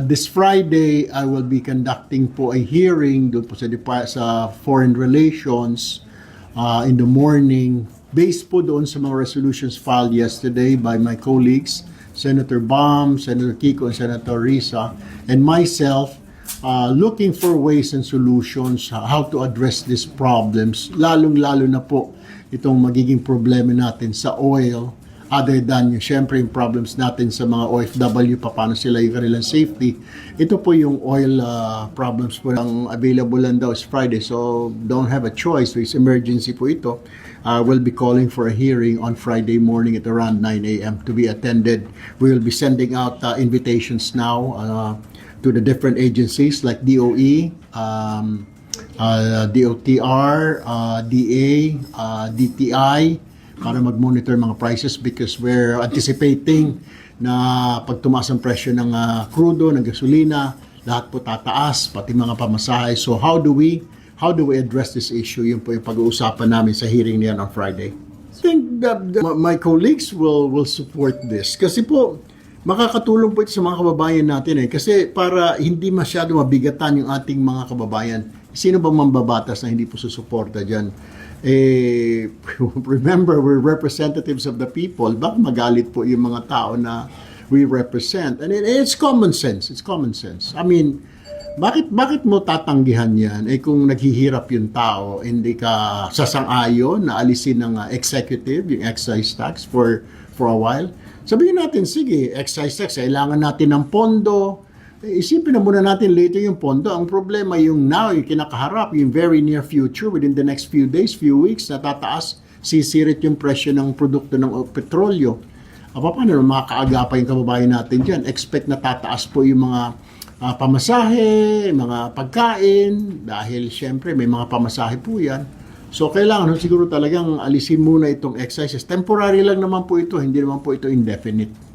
This Friday, I will be conducting po a hearing doon po sa Foreign Relations in the morning, based po doon sa mga resolutions filed yesterday by my colleagues, Senator Bam, Senator Kiko, and Senator Risa, and myself, looking for ways and solutions how to address these problems, lalong-lalo na po itong magiging problema natin sa oil, other than yung syempre yung problems natin sa mga OFW, paano sila yung kanilang safety. Ito po yung oil problems po. Ang available lang daw is Friday, so don't have a choice. So it's emergency po ito. We'll be calling for a hearing on Friday morning at around 9 a.m. to be attended. We will be sending out invitations now to the different agencies like DOE, DOTR, DA, DTI, para mag-monitor mga prices, because we're anticipating na pag tumaas ang presyo ng crudo, ng gasolina, lahat po tataas, pati mga pamasahe. So how do we address this issue? Yun po yung pag-uusapan namin sa hearing niyan on Friday. I think that my colleagues will support this, kasi po makakatulong po ito sa mga kababayan natin kasi para hindi masyado mabigatan yung ating mga kababayan. Sino bang mambabatas na hindi po susuporta dyan? Remember, we're representatives of the people. Baka magalit po yung mga tao na we represent. And it's common sense. It's common sense. I mean, bakit mo tatanggihan yan? Kung naghihirap yung tao, hindi ka sasang-ayon na alisin ng executive, yung excise tax for a while. Sabihin natin, sige, excise tax, kailangan natin ng pondo. Isipin na muna natin later yung pondo. Ang problema yung now, yung kinakaharap, yung very near future, within the next few days, few weeks, natataas, sisirit yung presyo ng produkto ng petrolyo. Paano mga kaagapay yung kababayan natin dyan? Expect na tataas po yung mga pamasahe, mga pagkain, dahil syempre may mga pamasahe po yan. So kailangan siguro talagang alisin muna itong excises. Temporary lang naman po ito, hindi naman po ito indefinite.